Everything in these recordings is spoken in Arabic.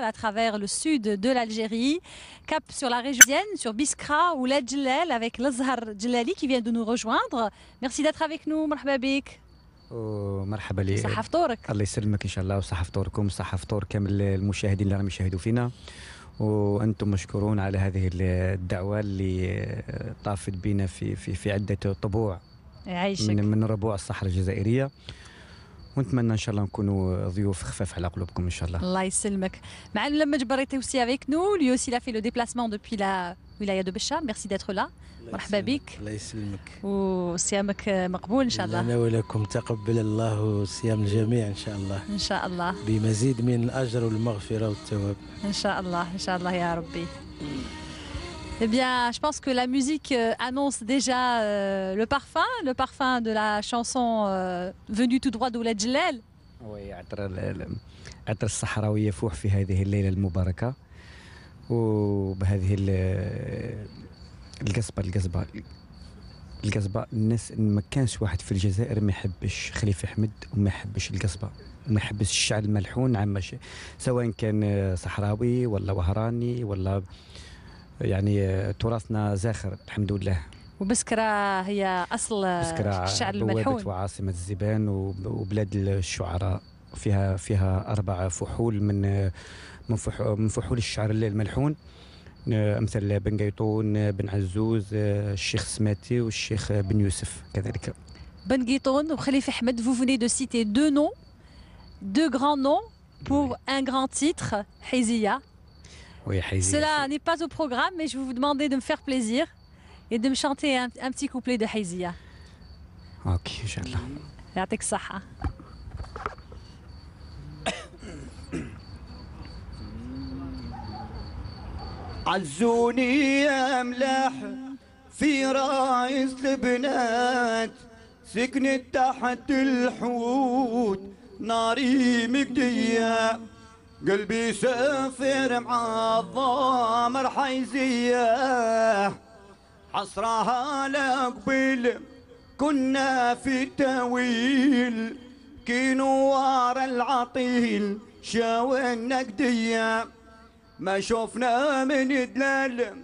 à travers le sud de l'Algérie, cap sur la région, sur Biskra ou Ledjlel avec Lazhar Djellali qui vient de nous rejoindre. Merci d'être avec nous, مرحبا بك. ومرحبا لي. صحة فطورك. الله يسلمك ان شاء الله، وصحة فطوركم، صحة فطور كامل المشاهدين اللي راهم يشاهدوا فينا، وانتم مشكورون على هذه الدعوة اللي طافت بنا في عدة طبوع يعيشك. من ربوع الصحراء الجزائرية، ونتمنى ان شاء الله نكونوا ضيوف خفاف على قلوبكم ان شاء الله. الله يسلمك. معلم مجبر était aussi avec nous, lui aussi il a fait le déplacement depuis la wilaya de Béchar. Merci d'être là. مرحبا بك. الله يسلمك. وصيامك مقبول ان شاء الله. لنا ولكم تقبل الله صيام الجميع ان شاء الله. ان شاء الله. بمزيد من الاجر والمغفرة والثواب. ان شاء الله ان شاء الله يا ربي. Eh bien, je pense que la musique annonce déjà le parfum de la chanson venue tout droit d'Ouled Djellal. Oui, عطر الصحراوي يفوح في هذه الليلة المباركة، وبهذه القصبة الناس ما كانش واحد في الجزائر ما يحبش خليفة حمد وما يحبش القصبة وما يحبش الشعر الملحون عامة، سواء كان صحراوي ولا وهراني ولا يعني تراثنا زاخر الحمد لله. وبسكرة هي أصل الشعر الملحون، بوابة وعاصمة الزبان وبلاد الشعراء، فيها 4 فحول من فحول الشعر الملحون، أمثال بن قيطون، بن عزوز، الشيخ السماتي والشيخ بن يوسف كذلك. بن قيطون وخليفة حمد، vous venez de citer 2 noms, 2 grands noms pour un grand titre, Hizia. Oui, Hizia. Cela n'est pas au programme, mais je vais vous demander de me faire plaisir et de me chanter un petit couplet de Hizia. Ok, Inch'Allah. يعطيك الصحة. عزوني يا ملاح في رايس البنات، سكنت تحت الحوت ناري مقدية، قلبي سافر مع الضامر حيزية، حصرها لقبل كنا في التاويل، كينوار العطيل شاوي النقدية، ما شفنا من دلال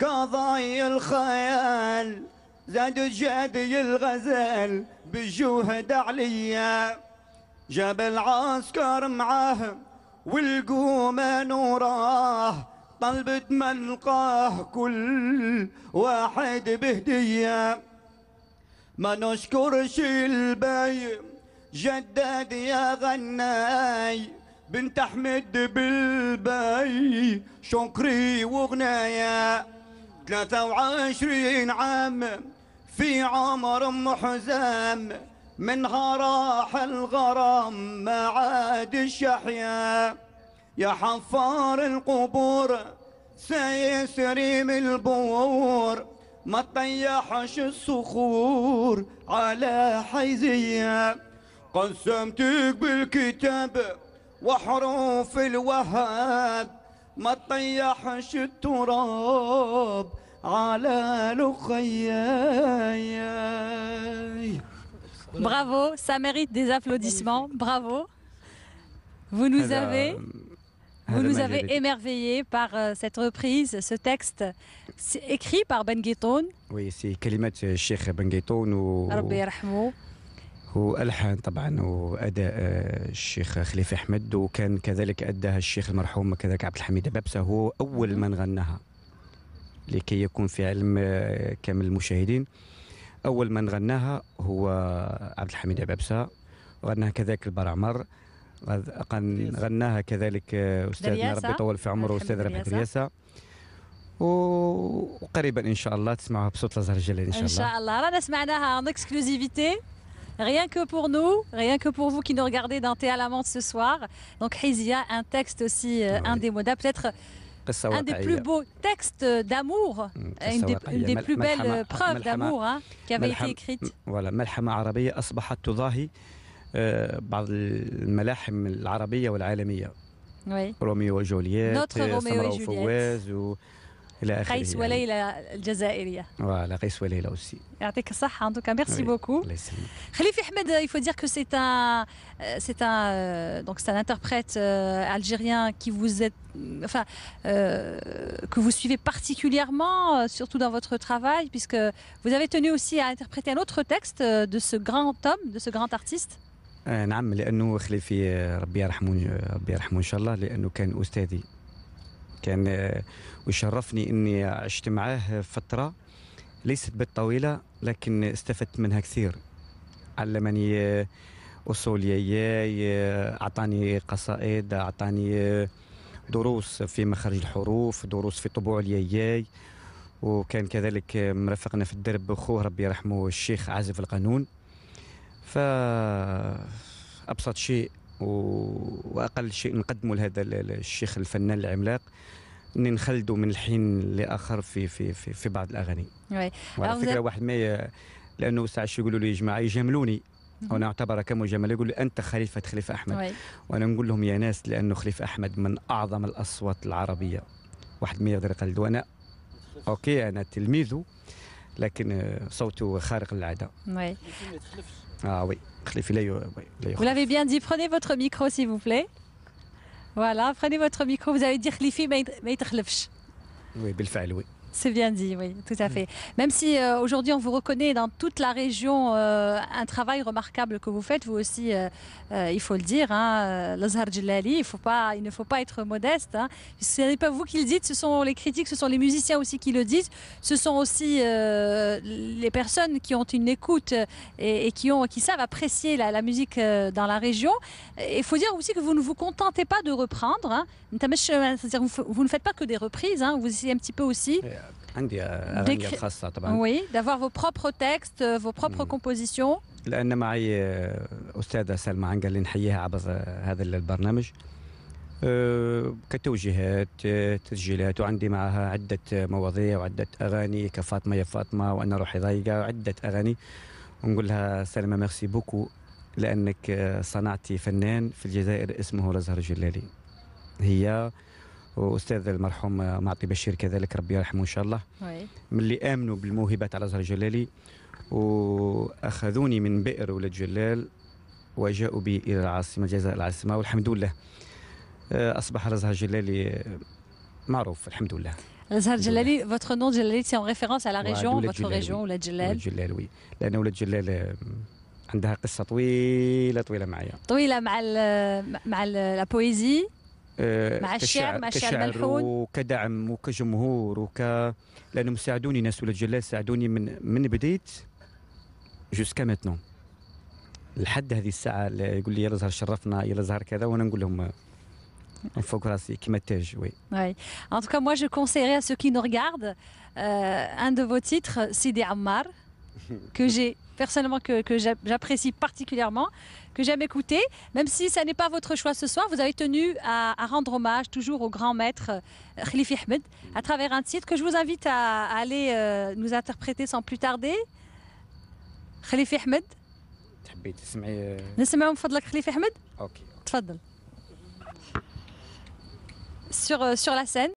قضايا الخيال، زاد جادي الغزال بالجهد عليا، جاب العسكر معاه والقومة نوراه، طلبت من لقاه كل واحد بهدية، ما نشكرش الباي جداد يا غناي، بنت احمد بالباي شكري وغنايا، 23 عام في عمر ام حزام، منها راح الغرام ما عاد الشحيا، يا حفار القبور سيسري من البور، ما تطيحش الصخور على حيزية، قسمتك بالكتاب وحروف الوهاب، ما تطيحش التراب على لخياي. Bravo, ça mérite des applaudissements. Bravo. Vous nous avez émerveillés par cette reprise, ce texte écrit par Ben Guitoun. Oui, c'est كلمات الشيخ بن قيطون ربي يرحمه. والحان طبعا واداء الشيخ خليفه احمد، وكان كذلك اداها الشيخ المرحوم كذلك عبد الحميد عبابسه، هو اول من غناها، لكي يكون في علم كامل المشاهدين. اول من غناها هو عبد الحميد عبابسه، غناها كذلك البرعمر، غناها كذلك استاذنا ربي يطول في عمره استاذ ربيع درياسه، وقريبا ان شاء الله تسمعوها بصوت لازهر الجلالي ان شاء الله. ان شاء الله رانا سمعناها en exclusivité. Rien que pour nous, rien que pour vous qui nous regardez dans Théa la Mante ce soir. Donc Hizia, un texte aussi indémodable, peut-être un des plus beaux textes d'amour, une des plus belles preuves d'amour qui avait été écrite. Voilà, ملحمة عربية أصبحت تضاهي بعض الملاحم العربية والعالمية. Oui. روميو وجولييت، Notre Roméo et وفواز الى اخره. قيس وليلى الجزائرية. Voilà, قيس وليلى aussi. يعطيك الصحة. En tout cas, merci beaucoup. الله يسلمك. Khalifa Ahmed, il faut dire que c'est un interprète algérien qui vous est, enfin, que vous suivez particulièrement, surtout dans votre travail, puisque vous avez tenu aussi à interpréter un autre texte de ce grand homme, de ce grand artiste. نعم، لانه خليفي ربي يرحمه، ربي يرحمه ان شاء الله، لانه كان استاذي، كان ويشرفني اني عشت معاه فتره ليست بالطويله لكن استفدت منها كثير. علمني اصول ياي، اعطاني قصائد، اعطاني دروس في مخرج الحروف، دروس في طبوع الياي، وكان كذلك مرافقنا في الدرب اخوه ربي يرحمه الشيخ عازف القانون. فأبسط شيء وأقل شيء نقدمه لهذا الشيخ الفنان العملاق أني نخلده من الحين لآخر في بعض الأغاني. وعلى فكرة واحد ما لأنه ساعات يقولوا لي يا جماعة يجاملوني وأنا أعتبر كمجاملة، يقول لي أنت خليفة أحمد. وأنا نقول لهم يا ناس لأنه خليفة أحمد من أعظم الأصوات العربية، واحد ما يقدر يقلده. وأنا أوكي أنا تلميذه لكن صوته خارق للعادة. Ah oui, vous l'avez bien dit, prenez votre micro s'il vous plaît. Voilà, prenez votre micro, vous allez dire Khalifi ما يتخلفش. Oui, بالفعل oui. C'est bien dit, oui, tout à fait. Même si aujourd'hui on vous reconnaît dans toute la région un travail remarquable que vous faites, vous aussi, il faut le dire, l'Azhar Djellali, il ne faut pas être modeste. Hein. Ce n'est pas vous qui le dites, ce sont les critiques, ce sont les musiciens aussi qui le disent. Ce sont aussi les personnes qui ont une écoute et qui savent apprécier la musique dans la région. Il faut dire aussi que vous ne vous contentez pas de reprendre. Hein. C'est-à-dire vous ne faites pas que des reprises, hein. Vous essayez un petit peu aussi oui, d'avoir vos propres textes, vos propres compositions. لأن معي أستاذة سلمى عنقل اللي نحييها عبر هذا البرنامج كتوجيهات تسجيلات، وعندي معها عدة مواضيع وعدة أغاني كفاطمة يا فاطمة وأنا روحي ضيقة وعدة أغاني، ونقول لها سلمى ميرسي بوكو لأنك صنعتي فنان في الجزائر اسمه الأزهر الجلالي. هي واستاذ المرحوم معطي بشير كذلك ربي يرحمه ان شاء الله، من اللي امنوا بالموهبه على الازهر الجلالي واخذوني من بئر ولد جلال وجاءوا بي الى العاصمه الجزائر العاصمه، والحمد لله اصبح الازهر الجلالي معروف الحمد لله. الازهر الجلالي votre nom Djellali c'est en référence à la région, votre région ولد جلال. ولد جلال وي، لان ولد جلال عندها قصه طويله معايا، طويله مع لا بويزي، مع الشعر، مع الشعر الملحون، وكدعم وكجمهور لانهم ساعدوني ناس ولد جلال، ساعدوني من بديت جوسكا ماتنون لحد هذه الساعه. يقول لي يلا زهر شرفنا، يلا زهر كذا، وانا نقول لهم فوق راسي كيما التاج. Oui. En tout cas, moi je conseillerais à ceux qui nous regardent un de vos titres, Sidi Ammar, que j'ai personnellement que j'apprécie particulièrement, que j'aime écouter, même si ça n'est pas votre choix ce soir. Vous avez tenu à rendre hommage toujours au grand maître Khalifa Ahmed à travers un titre que je vous invite à aller nous interpréter sans plus tarder. Khalifa Ahmed. تحبي تسمعي؟ نسمعوا من فضلك خليفة أحمد؟ اوكي تفضل. Sur la scène.